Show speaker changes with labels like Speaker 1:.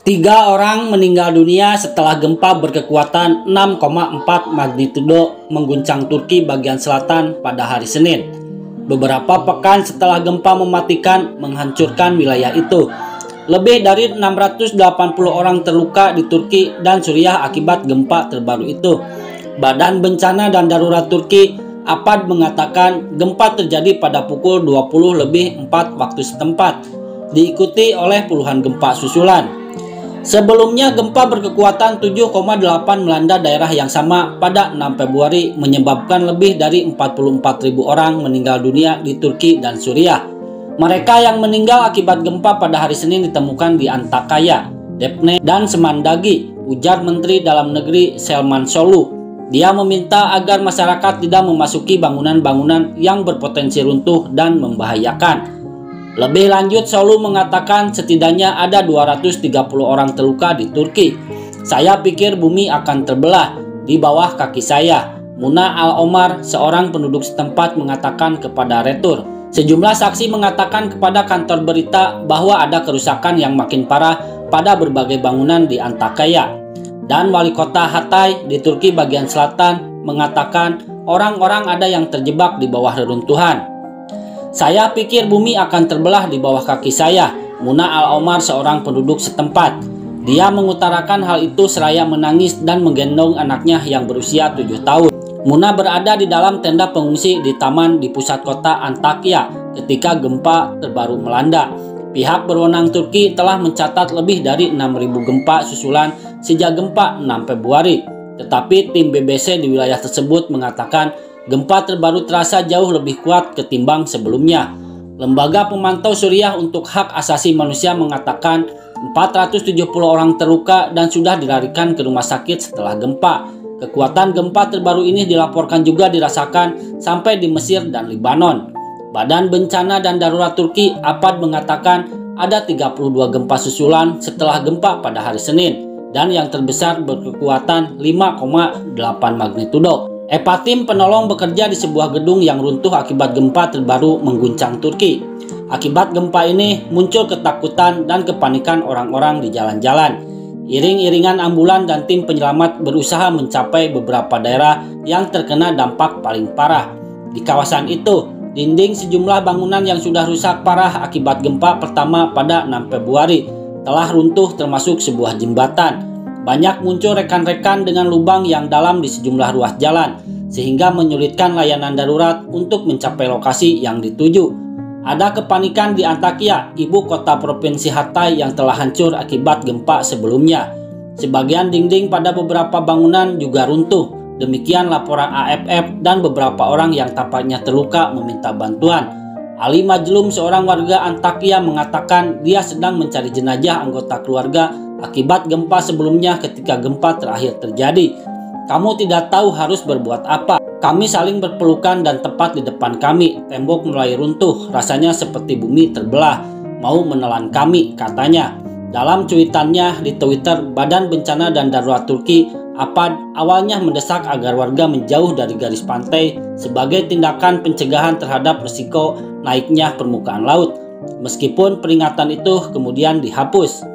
Speaker 1: Tiga orang meninggal dunia setelah gempa berkekuatan 6,4 magnitudo mengguncang Turki bagian selatan pada hari Senin. Beberapa pekan setelah gempa mematikan menghancurkan wilayah itu. Lebih dari 680 orang terluka di Turki dan Suriah akibat gempa terbaru itu. Badan Bencana dan Darurat Turki APAD mengatakan gempa terjadi pada pukul 20:04 waktu setempat, diikuti oleh puluhan gempa susulan. Sebelumnya gempa berkekuatan 7,8 melanda daerah yang sama pada 6 Februari menyebabkan lebih dari 44.000 orang meninggal dunia di Turki dan Suriah. Mereka yang meninggal akibat gempa pada hari Senin ditemukan di Antakya, Depne, dan Semandagi, ujar Menteri Dalam Negeri Selman Solu. Dia meminta agar masyarakat tidak memasuki bangunan-bangunan yang berpotensi runtuh dan membahayakan. Lebih lanjut, Solu mengatakan setidaknya ada 230 orang terluka di Turki. Saya pikir bumi akan terbelah di bawah kaki saya, Muna Al-Omar, seorang penduduk setempat mengatakan kepada Retur. Sejumlah saksi mengatakan kepada kantor berita bahwa ada kerusakan yang makin parah pada berbagai bangunan di Antakya. Dan wali kota Hatay di Turki bagian selatan mengatakan orang-orang ada yang terjebak di bawah reruntuhan. Saya pikir bumi akan terbelah di bawah kaki saya, Muna Al-Omar, seorang penduduk setempat. Dia mengutarakan hal itu seraya menangis dan menggendong anaknya yang berusia 7 tahun. Muna berada di dalam tenda pengungsi di taman di pusat kota Antakya ketika gempa terbaru melanda. Pihak berwenang Turki telah mencatat lebih dari 6.000 gempa susulan sejak gempa 6 Februari. Tetapi tim BBC di wilayah tersebut mengatakan gempa terbaru terasa jauh lebih kuat ketimbang sebelumnya. Lembaga Pemantau Suriah untuk Hak Asasi Manusia mengatakan 470 orang terluka dan sudah dilarikan ke rumah sakit setelah gempa. Kekuatan gempa terbaru ini dilaporkan juga dirasakan sampai di Mesir dan Lebanon. Badan Bencana dan Darurat Turki APAD mengatakan ada 32 gempa susulan setelah gempa pada hari Senin dan yang terbesar berkekuatan 5,8 magnitudo. Tim penolong bekerja di sebuah gedung yang runtuh akibat gempa terbaru mengguncang Turki. Akibat gempa ini muncul ketakutan dan kepanikan orang-orang di jalan-jalan. Iring-iringan ambulan dan tim penyelamat berusaha mencapai beberapa daerah yang terkena dampak paling parah. Di kawasan itu, dinding sejumlah bangunan yang sudah rusak parah akibat gempa pertama pada 6 Februari telah runtuh termasuk sebuah jembatan. Banyak muncul rekan-rekan dengan lubang yang dalam di sejumlah ruas jalan, sehingga menyulitkan layanan darurat untuk mencapai lokasi yang dituju. Ada kepanikan di Antakya, ibu kota provinsi Hatay yang telah hancur akibat gempa sebelumnya. Sebagian dinding pada beberapa bangunan juga runtuh. Demikian laporan AFF dan beberapa orang yang tampaknya terluka meminta bantuan. Ali Majlum, seorang warga Antakya, mengatakan dia sedang mencari jenazah anggota keluarga akibat gempa sebelumnya ketika gempa terakhir terjadi. Kamu tidak tahu harus berbuat apa. Kami saling berpelukan dan tepat di depan kami, tembok mulai runtuh. Rasanya seperti bumi terbelah, mau menelan kami, katanya. Dalam cuitannya di Twitter, Badan Bencana dan Darurat Turki APAD awalnya mendesak agar warga menjauh dari garis pantai sebagai tindakan pencegahan terhadap risiko naiknya permukaan laut. Meskipun peringatan itu kemudian dihapus.